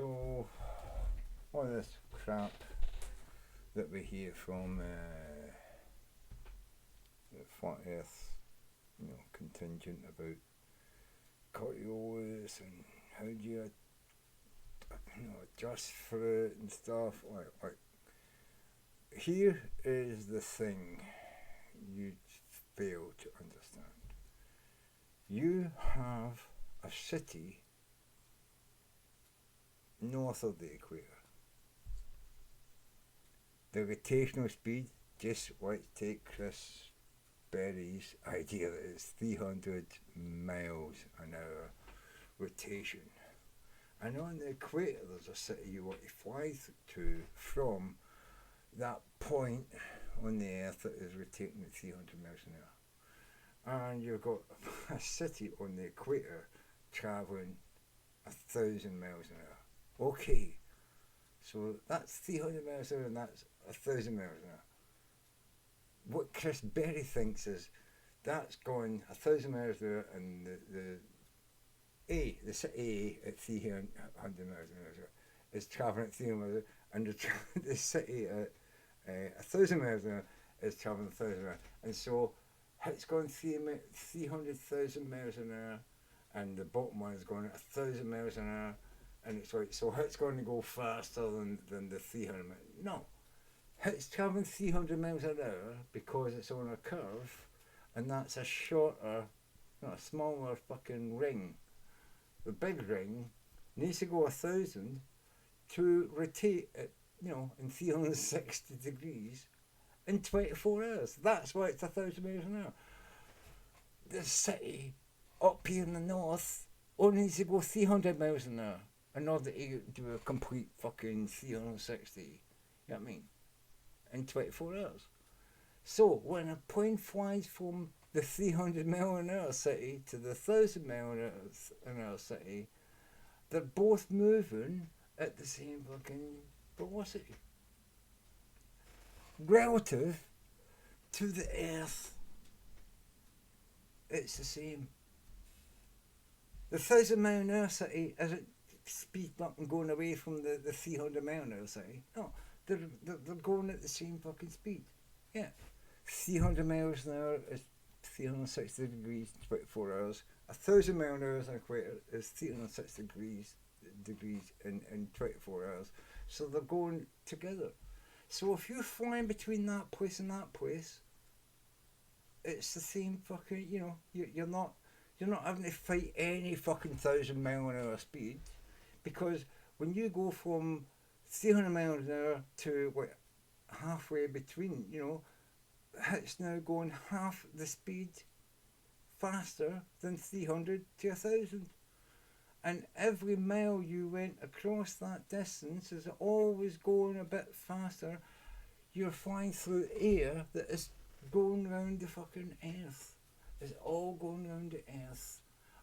So, all this crap that we hear from the flat Earth, contingent about Coriolis and how do you, adjust for it and stuff. Like, here is the thing you fail to understand. You have a city north of the equator. The rotational speed, just let's take Chris Berry's idea that it's 300 miles an hour rotation. And on the equator there's a city you want to fly to from that point on the earth that is rotating at 300 miles an hour. And you've got a city on the equator travelling 1,000 miles an hour. Okay, so that's 300 miles an hour and that's 1,000 miles an hour. What Chris Berry thinks is that's going 1,000 miles an hour and the city A at 300 miles an hour is travelling at 300 miles an hour, and the city at 1,000 miles an hour is travelling 1,000 miles an hour. And so it's going 300,000 miles an hour, and the bottom one is going at 1,000 miles an hour, and it's like, so it's going to go faster than the 300 miles. No, it's travelling 300 miles an hour because it's on a curve, and that's a shorter, not a smaller fucking ring. The big ring needs to go 1,000 to rotate at, in 360 degrees in 24 hours. That's why it's 1,000 miles an hour. The city up here in the north only needs to go 300 miles an hour in order to do a complete fucking 360. You know what I mean? In 24 hours. So when a plane flies from the 300 mile an hour city to the 1,000 mile an hour city, they're both moving at the same fucking velocity. Relative to the Earth, it's the same. The 1,000 mile an hour city isn't speeding up and going away from the 300 mile an hour city. No, they're going at the same fucking speed. Yeah. 300 miles an hour is 360 degrees, 24 hours. 1,000 mile an hour is an equator is 360 degrees in 24 hours. So they're going together. So if you're flying between that place and that place, it's the same fucking, you're not having to fight any fucking 1,000 mile an hour speed, because when you go from 300 miles an hour to halfway between, it's now going half the speed faster than 300 to 1,000. And every mile you went across that distance is always going a bit faster. You're flying through air that is going around the fucking Earth. It's all going around the Earth.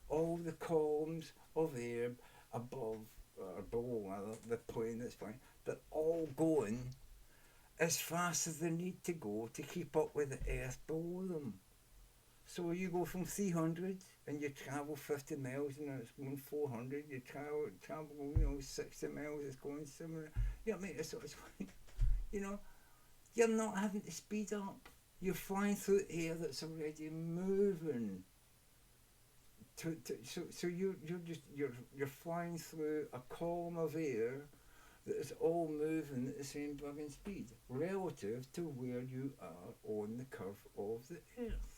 All the columns of air above, or below, the plane that's flying, they're all going as fast as they need to go to keep up with the Earth below them. So you go from 300 and you travel 50 miles and it's going 400. You travel 60 miles, it's going similar. You know what I mean? It's like, you're not having to speed up. You're flying through air that's already moving. So you're flying through a column of air that is all moving at the same fucking speed relative to where you are on the curve of the Earth.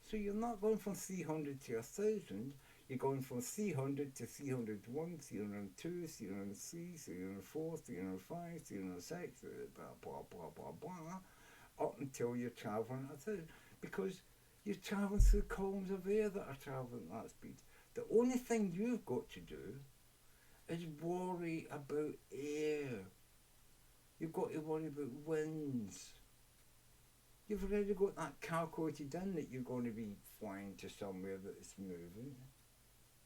So you're not going from 300 to 1,000, you're going from 300 to 301, 302, 303, 304, 305, 306, blah, blah, blah, blah, blah, up until you're travelling at 1,000. Because you're travelling through columns of air that are travelling at that speed. The only thing you've got to do is worry about air. You've got to worry about winds. You've already got that calculated in that you're going to be flying to somewhere that is moving.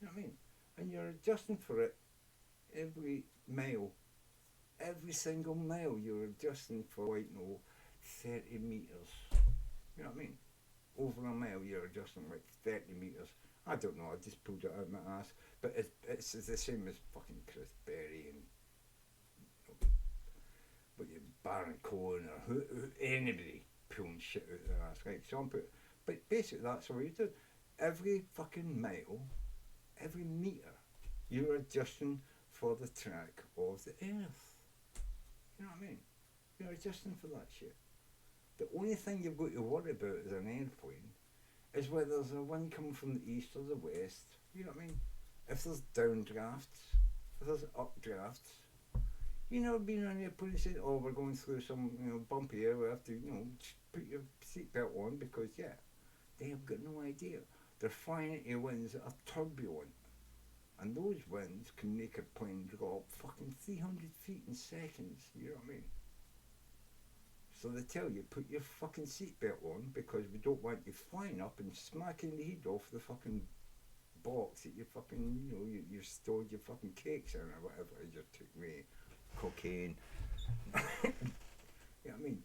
You know what I mean? And you're adjusting for it every mile. Every single mile you're adjusting for 30 metres. You know what I mean? Over a mile you're adjusting 30 metres. I don't know, I just pulled it out of my ass. But it's the same as fucking Chris Berry and but you Baron Cohen or anybody pulling shit out their ass, right? But basically that's what you do. Every fucking mile, every metre, you're adjusting for the track of the earth. You know what I mean? You're adjusting for that shit. The only thing you've got to worry about as an airplane is whether there's a wind coming from the east or the west. You know what I mean? If there's downdrafts, if there's updrafts. You know, being on the airplane and saying, "Oh, we're going through some, bumpy area. We have to, put your seatbelt on," because they have got no idea. They're flying into winds that are turbulent, and those winds can make a plane drop fucking 300 feet in seconds. You know what I mean? So they tell you, put your fucking seatbelt on because we don't want you flying up and smacking the head off the fucking box that you fucking, you stored your fucking cakes in or whatever you just took me. Cocaine. You know what I mean?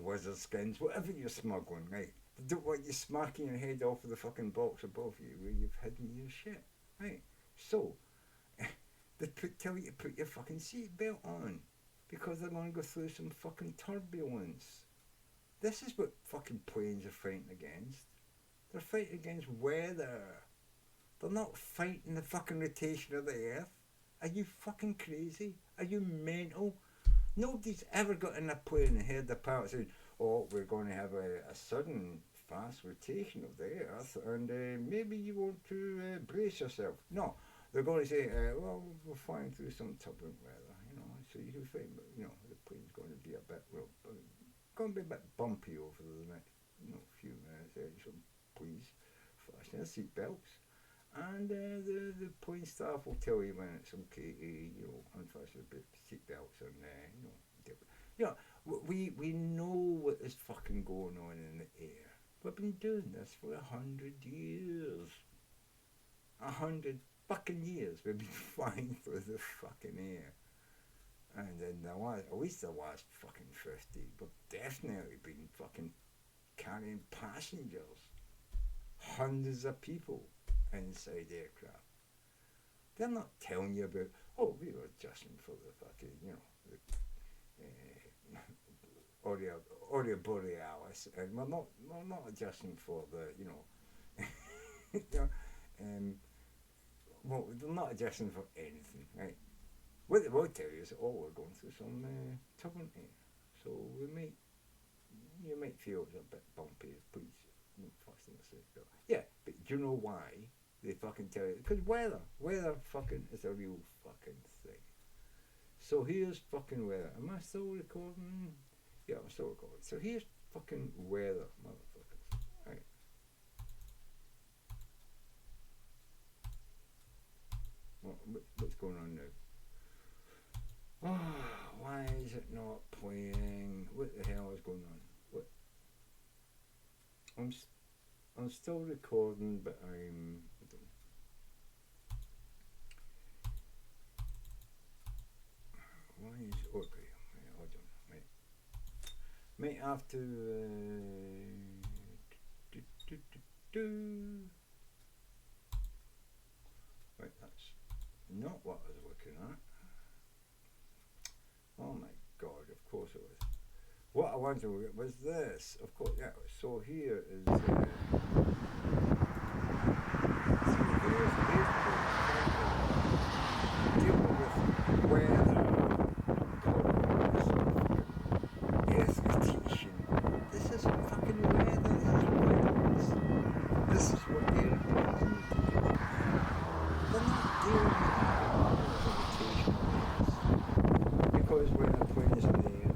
Wizard skins, whatever you're smuggling, right? They don't want you smacking your head off of the fucking box above you where you've hidden your shit, right? So, they tell you to put your fucking seatbelt on because they're going to go through some fucking turbulence. This is what fucking planes are fighting against. They're fighting against weather. They're not fighting the fucking rotation of the earth. Are you fucking crazy? Are you mental? Nobody's ever got in a plane and heard the pilot saying, "Oh, we're going to have a sudden fast rotation of the earth and maybe you want to brace yourself." No, they're going to say, "Well, we're flying through some turbulent weather, so you can find, the plane's going to be a bit, going to be a bit bumpy over the next, few minutes. So please fasten your seatbelts." And the plane staff will tell you when it's okay to, unfasten the seatbelts and, we know what is fucking going on in the air. We've been doing this for 100 years. 100 fucking years we've been flying through the fucking air. And in at least the last fucking 50, we've definitely been fucking carrying passengers. Hundreds of people inside aircraft. They're not telling you about, "Oh, we were adjusting for the fucking, Aurea Borealis, and we're not adjusting for the, well, they're not adjusting for anything, right? What they will tell you is, "Oh, we're going through some turbulent air, so you might feel it's a bit bumpy, please fasten the seatbelt." Yeah, but do you know why they fucking tell you? Because weather fucking is a real fucking thing. So here's fucking weather. Am I still recording? Yeah, I'm still recording. So here's fucking weather, motherfuckers. Right. What's going on now? Oh, why is it not playing? What the hell is going on? What? I'm still recording, but I'm. Why is okay? Hold on, might have to. Right, that's not what I was looking at. Oh my god! Of course it was. What I wanted to look at was this. Of course, yeah. So here is. Dealing with weather, earth rotation. This is fucking weather. This is what airplanes need to do. They're not dealing with rotation because when a plane is in the air,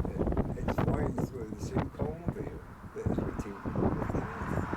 it's flying through the same column of air that is rotating with the earth.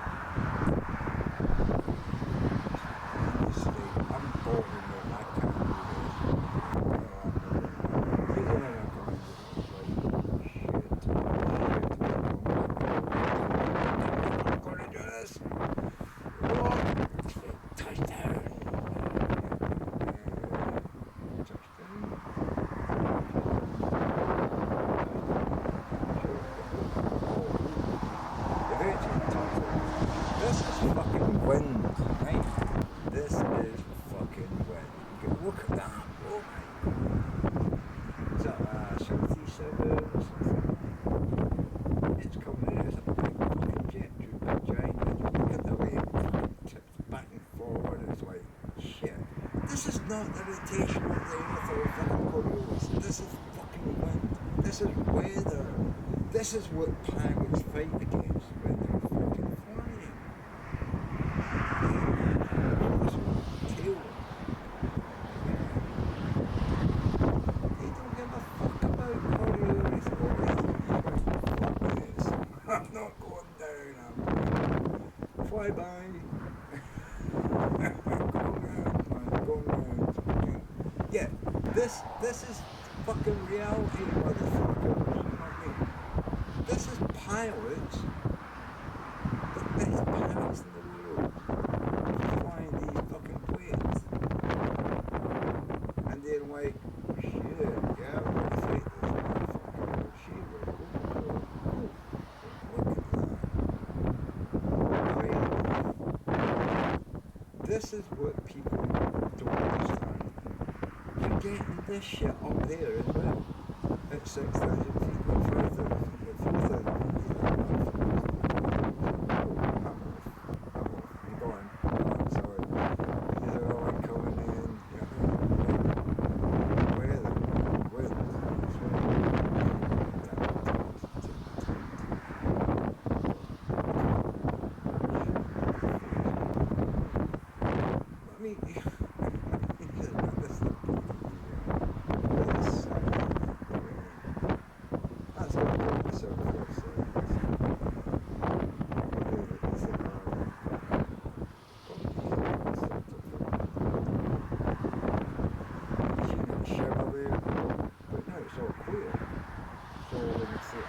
look at that. Oh my god. Is that a 77 or something? It's coming in as a big fucking jet, big giant. Look at the way it tips back and forward. It's like, shit. This is not the rotational thing for a fucking Coriolis. This is fucking wind. This is weather. This is what pilots fight against when they're fucking flying. This is tail. They don't give a fuck about Coriolis. Fuck this. I'm not going down. I'm fly by. Going round. Yeah, this is fucking reality, motherfuckers. You know what I mean? This is pilots, the best pilots in the world, flying these fucking planes. And they're like, shit, yeah, we're gonna fight this motherfucker. Shit, we're going to go. Look at that. This is what people don't understand. You're getting this shit up there as well. At 6,000 feet and 5,000 feet and 4,000 feet. I'm going. Sorry. These are all coming in. Weather. I mean, that's what the surface shower there, but no, it's all clear. So when you see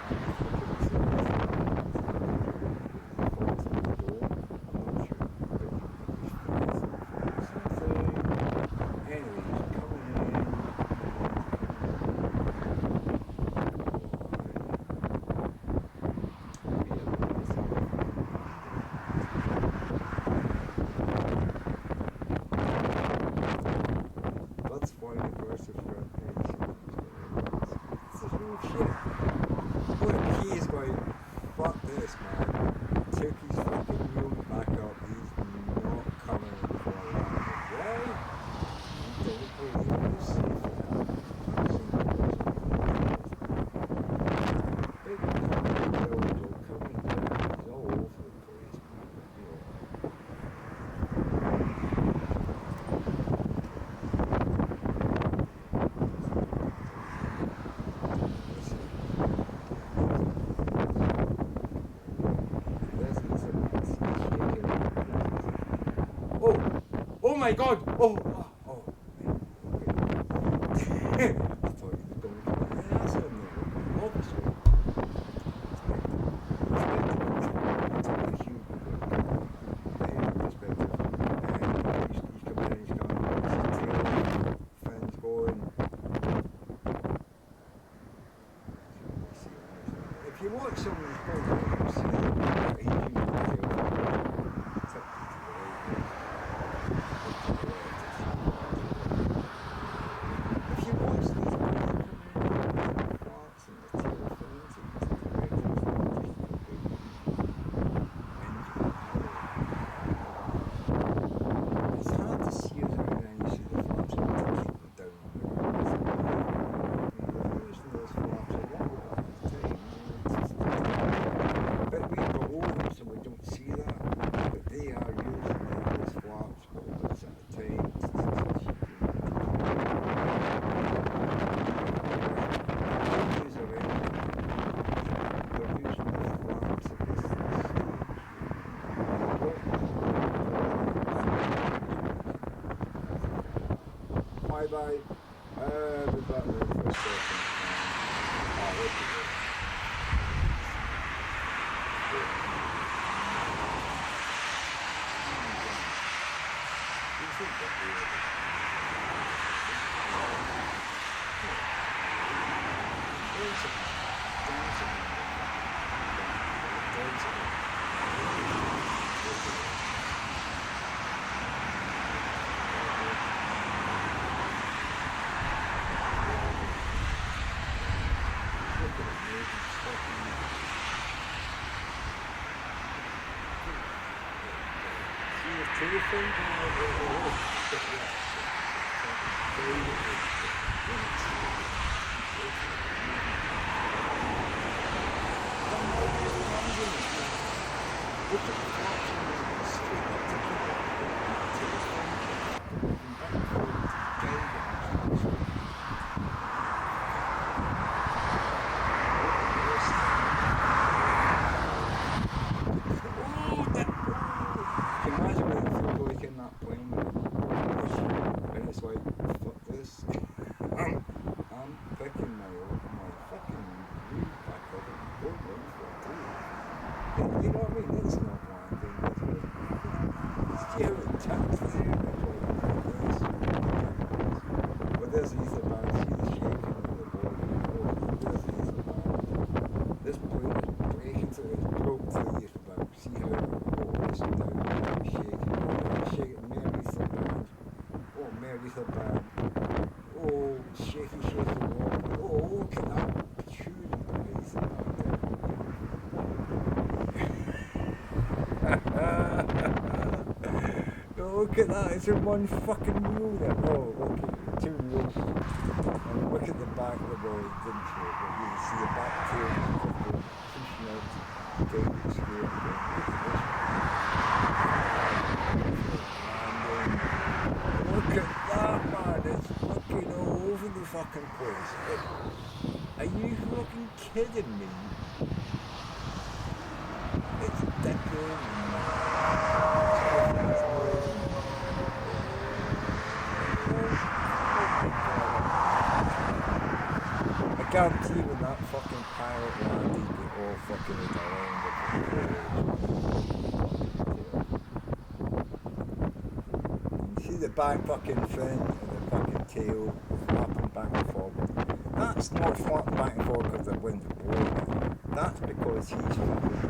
he's going, fuck this, man. Took his fucking wheel back up. He's not coming for a while. Why? You don't believe he's safe. Big fucking build all coming down. He's all over the place, man. Oh my god! Oh! I thought he was going to my ass on there. Obviously. If you watch someone's program, you'll see that he's using the if you watch these people and the tail fins and the it's hard to see us out and you see the flaps and to keep them down. They're using those flaps a lot at the time. But we're below them so we don't see that. But they are using those flaps always at the time. Bye. We're back there for a second. Look at that, it's in one fucking wheel there. Oh, okay, two wheels. And look at the back of the ball, it didn't show it, but you can see the back tail fucking pushing out down the scale. And look at that, man, it's fucking all over the fucking place. Are you fucking kidding me? It's ridiculous. I guarantee when that fucking pilot landed, they all fucking around. You see the back fucking fin and the fucking tail flapping back and forward. That's not flapping back and forward because the wind's blowing. That's because he's fucking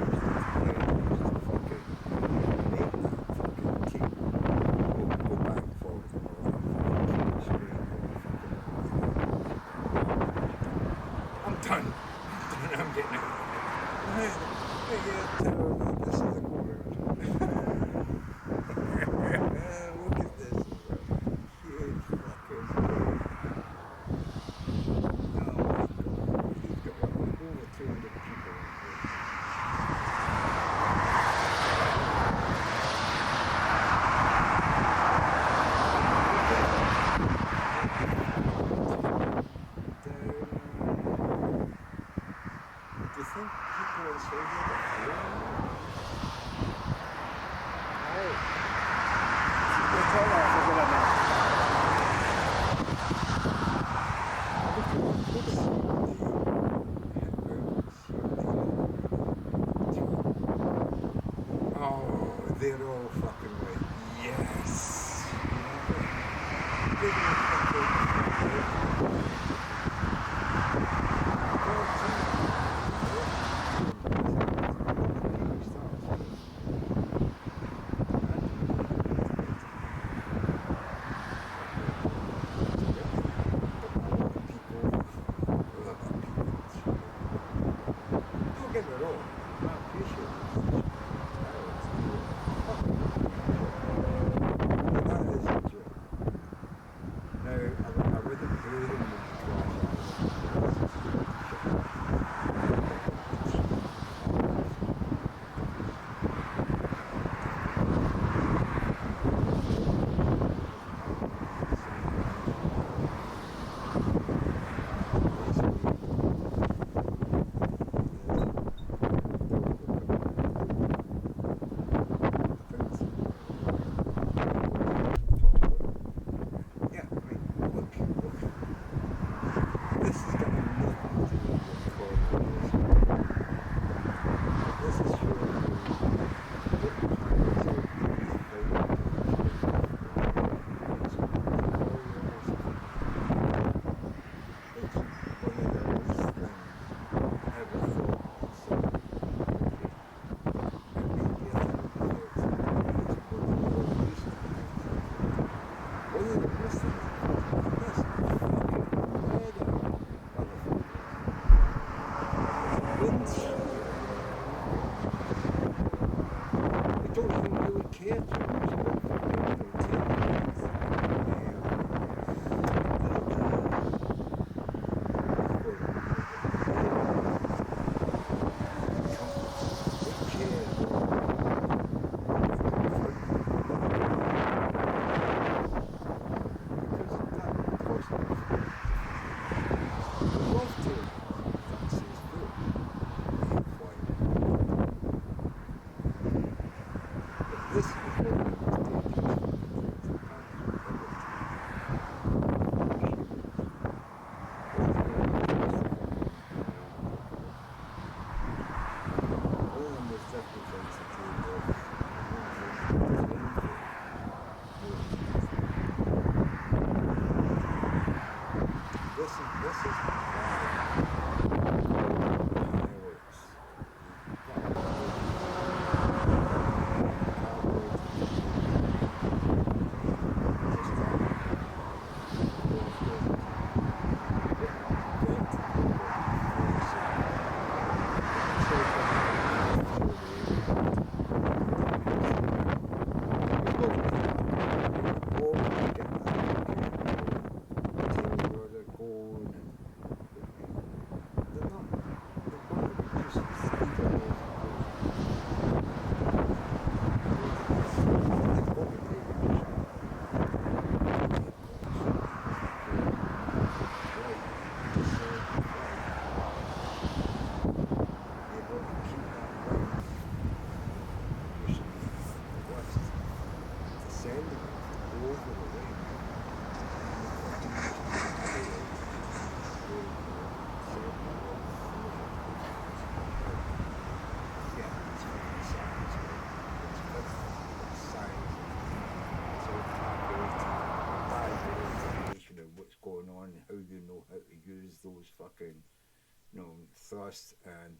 thrust and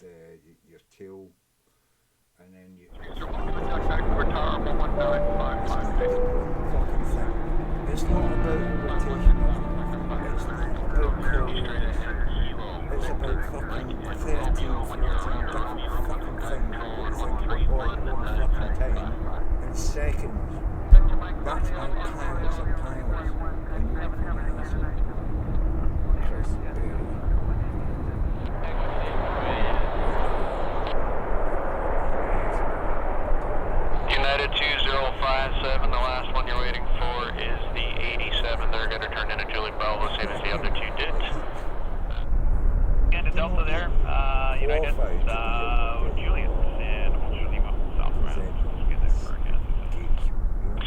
your tail, and then you. Fucking thing. It's not about rotation. It's about correlation. It's about fucking 13, 14 different fucking things you've got to think about all at one fucking time in seconds. That's why pilots are pilots and you're a fucking asshole. Chris Bailey. United 2057, the last one you're waiting for is the 87. They're going to turn into Julie Bravo, same as the other two did. Again to Delta there, United, Juliet, and Ultra Lima, southbound. Let's get there for our gas.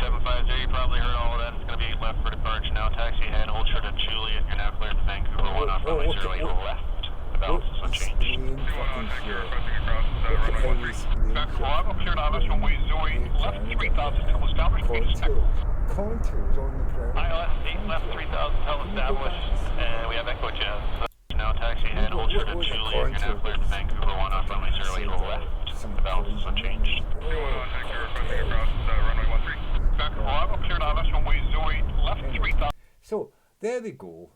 750, you probably heard all of that. It's going to be left for departure now. Taxi ahead, Ultra to Juliet. You're now clear to Vancouver, 1 off runway 08 left. The balance is unchanged. Bravo, cleared Avis, runway 08, left 3000 till established. Contours on the ground. ILS 8 left 3000 till established, and we have Echo Jazz. Now taxi ahead, Ultra to Juliet. You're now cleared to Vancouver, 1 off runway 08 left. The balance is unchanged. Bravo, cleared Avis, runway 08, left 3000. So, there we go.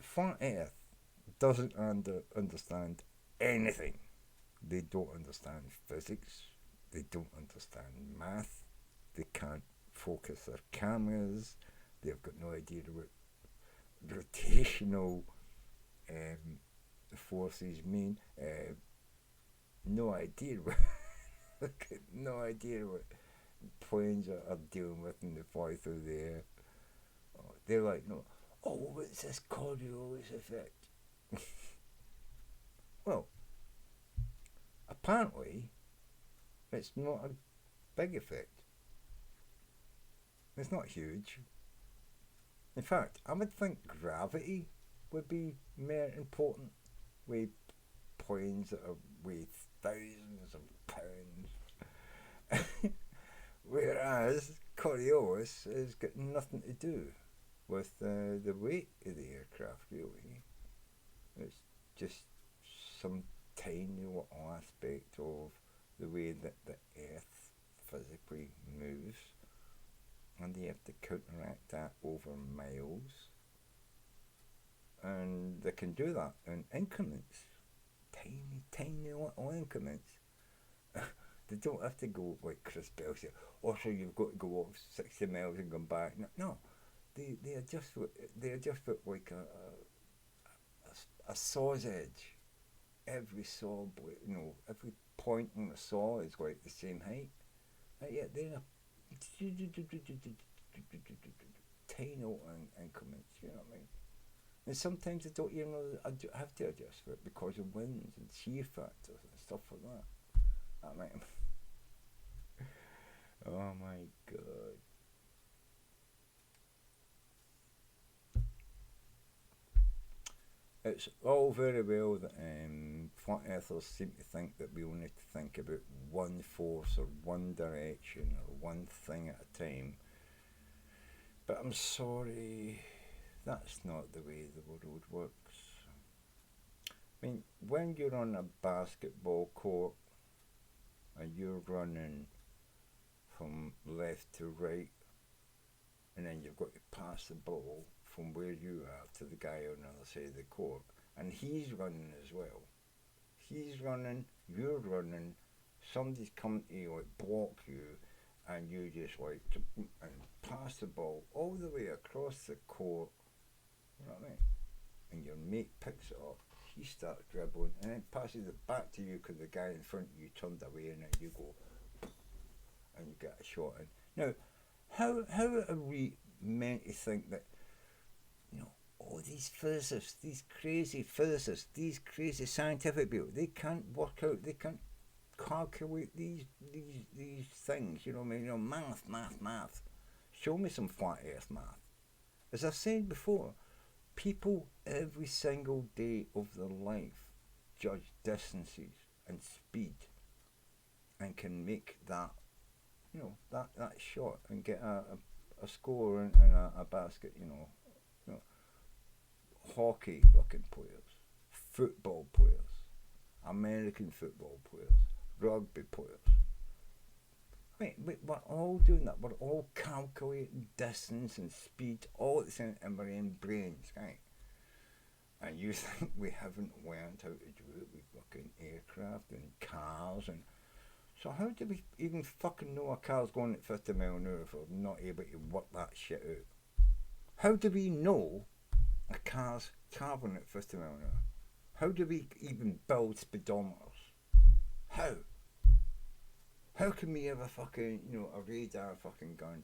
Flat Earth doesn't understand anything. They don't understand physics. They don't understand math. They can't focus their cameras. They've got no idea what rotational forces mean. No idea what no idea what planes are dealing with when they fly through the air. They're like, no. Oh, what's this Coriolis effect? Well, apparently, it's not a big effect. It's not huge. In fact, I would think gravity would be more important with planes that are weigh thousands of pounds. Whereas Coriolis has got nothing to do with the weight of the aircraft, really. It's just some tiny little aspect of the way that the Earth physically moves, and they have to counteract that over miles, and they can do that in increments, tiny little increments. They don't have to go like Chris Bell said, oh, so you've got to go off 60 miles and come back. No. They adjust it like a saw's edge. Every saw, every point on the saw is like the same height. And yet they're tiny little increments, you know what I mean? And sometimes they don't even have to adjust for it because of winds and shear factors and stuff like that. Oh my god. It's all very well that flat earthers seem to think that we only need to think about one force or one direction or one thing at a time. But I'm sorry, that's not the way the world works. I mean, when you're on a basketball court and you're running from left to right, and then you've got to pass the ball from where you are to the guy on the other side of the court, and he's running as well. He's running, you're running, somebody's coming to like block you, and you just like and pass the ball all the way across the court, you know what I mean? And your mate picks it up, he starts dribbling, and then passes it back to you because the guy in front of you turned away, and then you go and you get a shot in. Now, how are we meant to think that, all these physicists, these crazy scientific people, they can't work out, they can't calculate these things, you know what I mean? Math. Show me some flat earth math. As I've said before, people every single day of their life judge distances and speed and can make that, that shot and get a a score and a basket, you know, hockey fucking players, football players, American football players, rugby players. We're all doing that. We're all calculating distance and speed all at the same time in our own brains, right? And you think we haven't learned how to do it with fucking aircraft and cars and... So how do we even fucking know a car's going at 50 miles an hour if we're not able to work that shit out? How do we know a car's travelling at 50 miles an hour? How do we even build speedometers? How? How can we have a fucking, you know, a radar fucking gun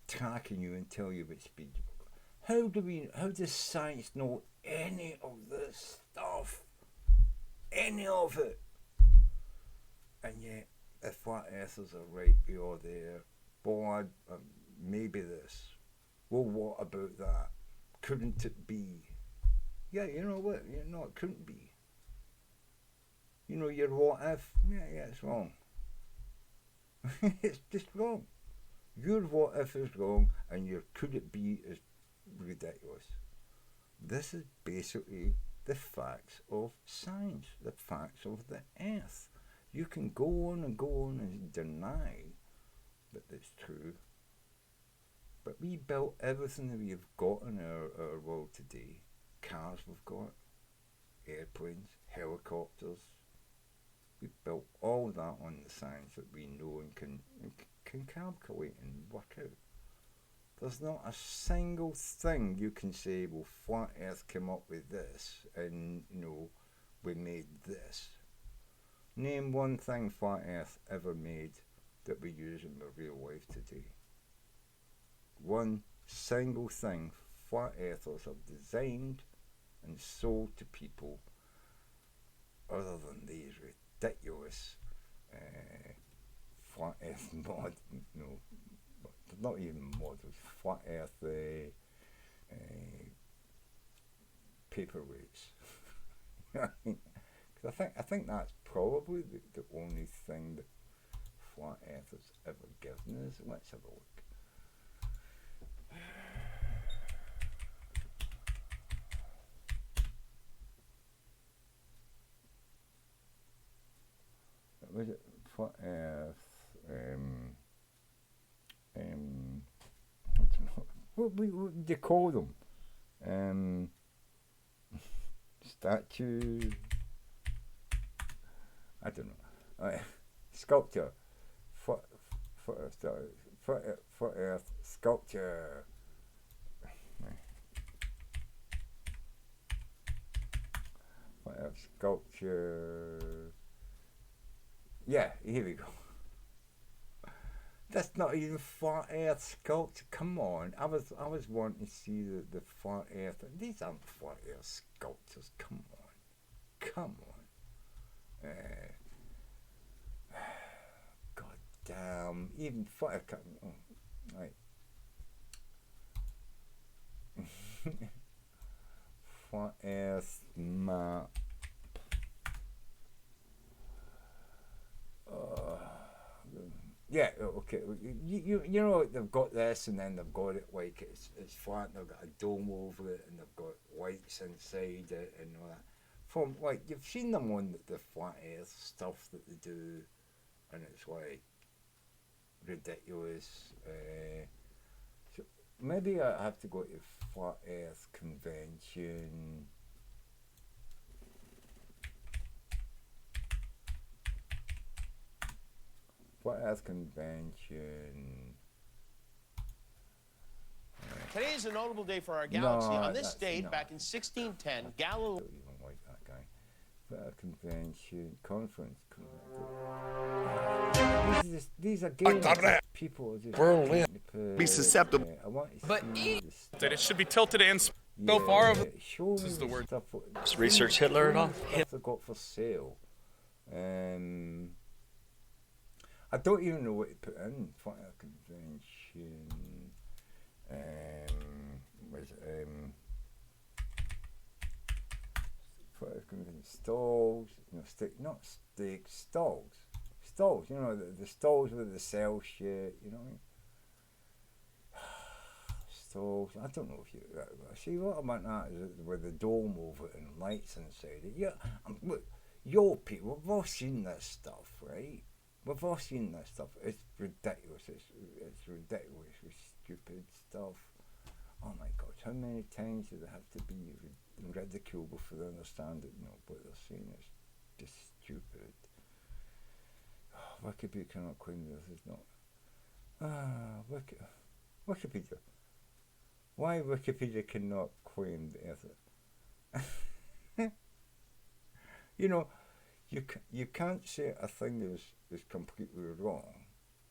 tracking you and tell you what speed you've got? How does science know any of this stuff? Any of it? And yet, if flat earthers are right, we are there. Boy, maybe this. Well, what about that? Couldn't it be? Yeah, you know what? No, it couldn't be. You know, your what if? Yeah, it's wrong. It's just wrong. Your what if is wrong, and your could it be is ridiculous. This is basically the facts of science, the facts of the earth. You can go on and deny that it's true, but we built everything that we've got in our world today. Cars we've got, airplanes, helicopters. We built all that on the science that we know and can calculate and work out. There's not a single thing you can say, well, flat earth came up with this and, you know, we made this. Name one thing flat earth ever made that we use in our real life today. One single thing flat earthers have designed and sold to people other than these ridiculous flat earth mod, no, not even models, flat earth paperweights. Because I think that's probably the only thing that flat earth has ever given us. Let's have a look. Was it flat earth? I don't know. What do you call them? Statue. I don't know. Sculpture. Flat earth sculpture. Flat earth sculpture. Yeah, here we go. That's not even flat earth sculpture. Come on. I was wanting to see the flat earth. These aren't flat earth sculptures. Come on. Come on. God damn. Even flat earth. Right. Flat earth map. Yeah, okay. You know they've got this and then they've got it like it's flat and they've got a dome over it and they've got lights inside it and all that. From like you've seen them on the flat earth stuff that they do and it's like ridiculous. So maybe I have to go to flat earth convention. Flat Earth Convention. Today is a notable day for our galaxy. On this date, back in 1610, Galileo... I don't even like that guy. Flat Earth Convention, conference. These are games that people are just... be susceptible. I want to but see that it should be tilted and so far over... Show this is the word. Just research Hitler at all? Stuff they got for sale. I don't even know what to put in. Flat Earth Convention. Flat Earth Convention stalls. No, not steak. Stalls. Stalls. You know the stalls with the sell shit. You know what I mean? So I don't know if you see what I meant at is with the dome over it and lights inside it. Yeah, look, your people, we've all seen this stuff, right? We've all seen this stuff. It's ridiculous. It's ridiculous. Stupid stuff. Oh my God! How many times do they have to be ridiculed before they understand it? You know what they're saying is just stupid. Wikipedia cannot claim this is not. Wikipedia. Why Wikipedia cannot claim the Earth? You know, you can't say a thing is completely wrong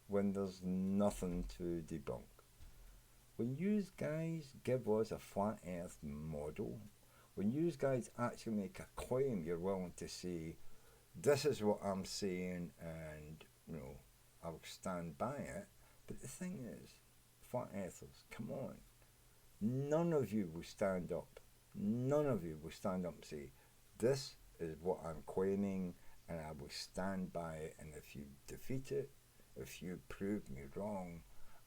when there's nothing to debunk. When you guys give us a flat Earth model, when you guys actually make a claim, you're willing to say, this is what I'm saying, and you know, I'll stand by it. But the thing is, flat earthers, come on. None of you will stand up. None of you will stand up and say, this is what I'm claiming, and I will stand by it, and if you defeat it, if you prove me wrong,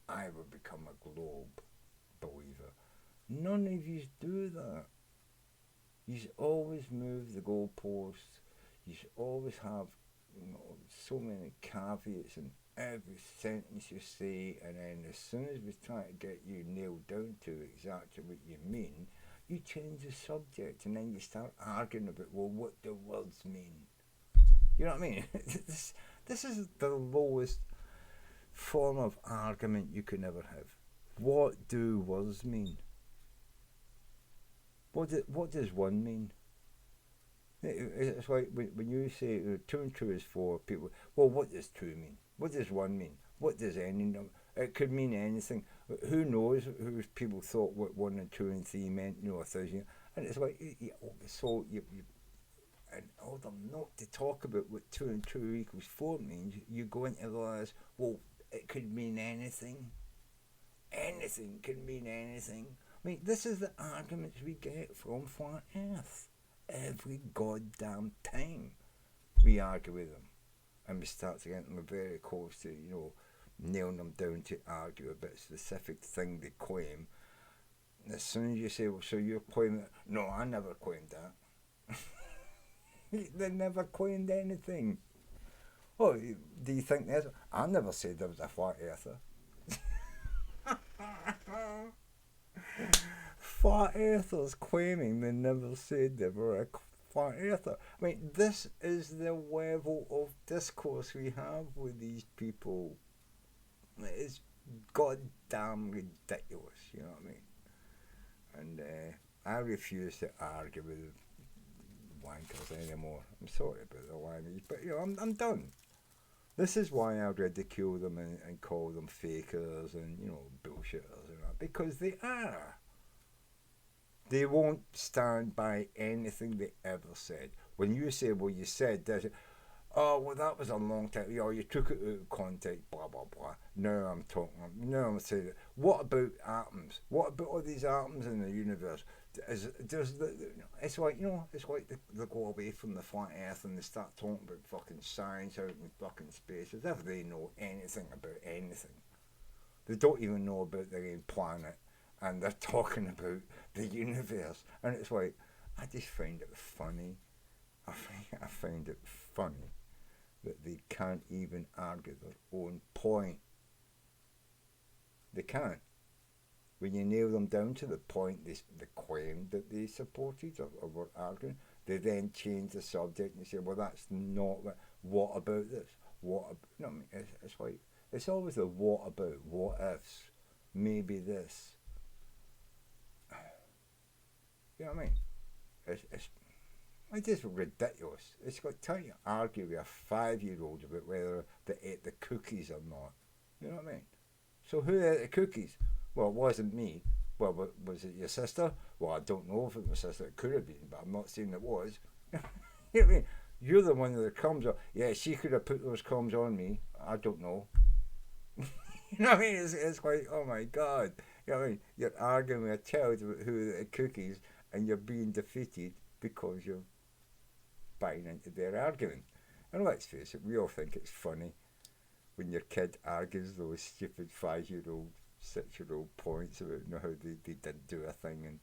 I will become a globe believer. None of you do that. You always move the goalposts. You always have, you know, so many caveats in every sentence you say, and then as soon as we try to get you nailed down to exactly what you mean, you change the subject, and then you start arguing about, well, what the words mean. You know what I mean? This is the lowest form of argument you could ever have. What do words mean? What does one mean? It's like when you say 2 and 2 is 4, people, well, what does 2 mean? What does 1 mean? What does any number? It could mean anything. Who knows who people thought what 1 and 2 and 3 meant, you know, 1,000. And it's like, so you in order not to talk about what 2 and 2 equals 4 means, you go into realize, well, it could mean anything. Anything can mean anything. I mean, this is the arguments we get from flat Earth. Every goddamn time we argue with them. And we start to get them very close to, you know, nailing them down to argue about a specific thing they claim. And as soon as you say, well, so you're claiming that? No, I never claimed that. They never claimed anything. Oh, do you think there's... I never said there was a flat earther. Flat earthers claiming they never said they were a flat earther. I mean, this is the level of discourse we have with these people. It's goddamn ridiculous, you know what I mean? And I refuse to argue with wankers anymore. I'm sorry about the language, but you know, I'm done. This is why I ridicule them and call them fakers and, you know, bullshitters and that, because they are. They won't stand by anything they ever said. When you say, well, you said this, oh, well, that was a long time, you know, you took it out of context, blah, blah, blah. Now I'm saying, what about atoms? What about all these atoms in the universe? It's like, you know, it's like they go away from the flat earth and they start talking about fucking science out in fucking space as if they know anything about anything. They don't even know about their own planet, and they're talking about the universe. And it's like, I just find it funny. I find it funny that they can't even argue their own point. They can't. When you nail them down to the point they claimed that they supported or were arguing, they then change the subject and say, well, that's not right. What about this? What? You know, I mean, it's like, it's always the what about, what ifs, maybe this. You know what I mean? It's just ridiculous. It's like trying to argue with a 5-year-old about whether they ate the cookies or not. You know what I mean? So who ate the cookies? Well, it wasn't me. Well, was it your sister? Well, I don't know if it was my sister. It could have been, but I'm not saying it was. You know what I mean? You're the one with the crumbs on. Yeah, she could have put those crumbs on me. I don't know. You know what I mean? It's like, oh my God. You know what I mean? You're arguing with a child about who ate the cookies, and you're being defeated because you're buying into their argument. And let's face it, we all think it's funny when your kid argues those stupid 5-year-old 6-year-old points about how they did do a thing, and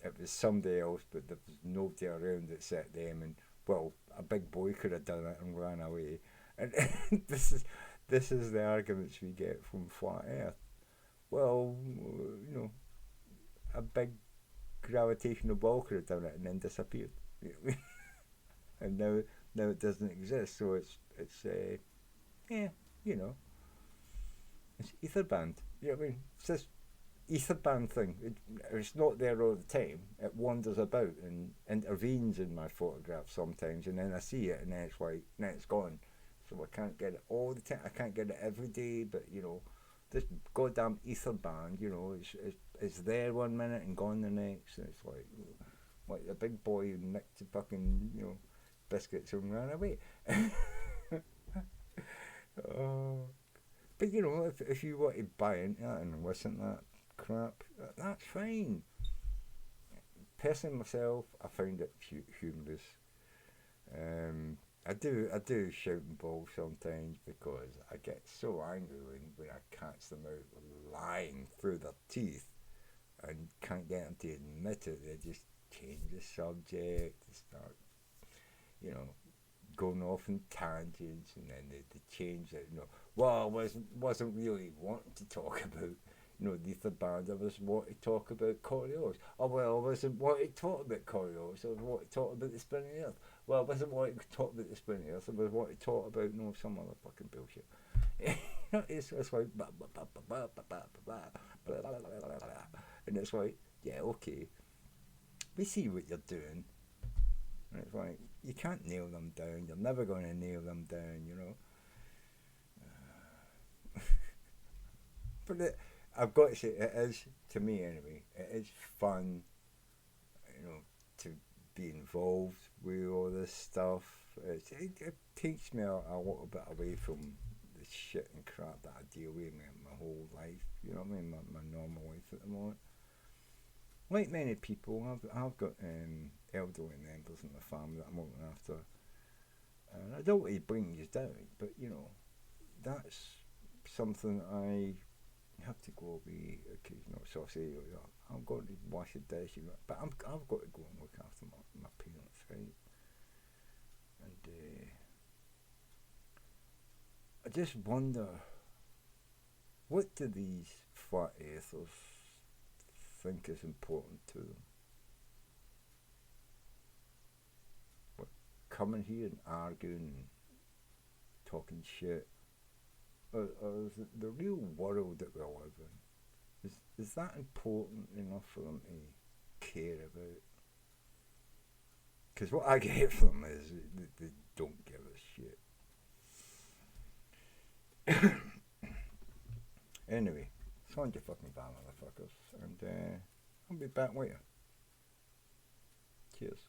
it was somebody else, but there was nobody around except them, and well, a big boy could have done it and ran away. And this is the arguments we get from flat Earth. Well, a big gravitational ball could have done it and then disappeared. And now it doesn't exist, so it's it's ether band. You know what I mean? It's this ether band thing. It's not there all the time. It wanders about and intervenes in my photograph sometimes, and then I see it, and then it's like, then it's gone. So I can't get it all the time. I can't get it every day, but this goddamn ether band, it's there one minute and gone the next, and it's like a big boy who nicked the fucking biscuits and ran away. But if you want to buy into that and listen to that crap, that's fine. Personally myself, I find it humorous. I do shout and bawl sometimes because I get so angry when I catch them out lying through their teeth and can't get them to admit it. They just change the subject, they start, going off in tangents, and then they change it. Well, I wasn't really wanting to talk about the ether band. I was wanting to talk about Coriolis. Oh well, I wasn't wanting to talk about Coriolis. I was wanting to talk about the spinning earth. Well, I wasn't wanting to talk about the spinning earth. I was wanting to talk about some other fucking bullshit. It's like blah, blah, blah, blah, blah, blah, blah, blah, blah, blah, blah, blah. And it's like, yeah, okay, we see what you're doing. And it's like, you can't nail them down. You're never going to nail them down, But I've got to say, it is, to me anyway, it is fun, to be involved with all this stuff. It takes me a little bit away from the shit and crap that I deal with my whole life, my normal life at the moment. Like many people, I've got elderly members in my family that I'm looking after, and I don't want to bring you down, but that's something I have to go away occasionally. So I say, I'm going to wash the dish, but I've got to go and look after my parents, right? And I just wonder, what do these flat earthers think is important to them? What, coming here and arguing and talking shit? Or is it the real world that we live in? Is that important enough for them to care about? Because what I get from them is they don't give a shit. Anyway, it's on your fucking van, motherfuckers, and I'll be back later. Cheers.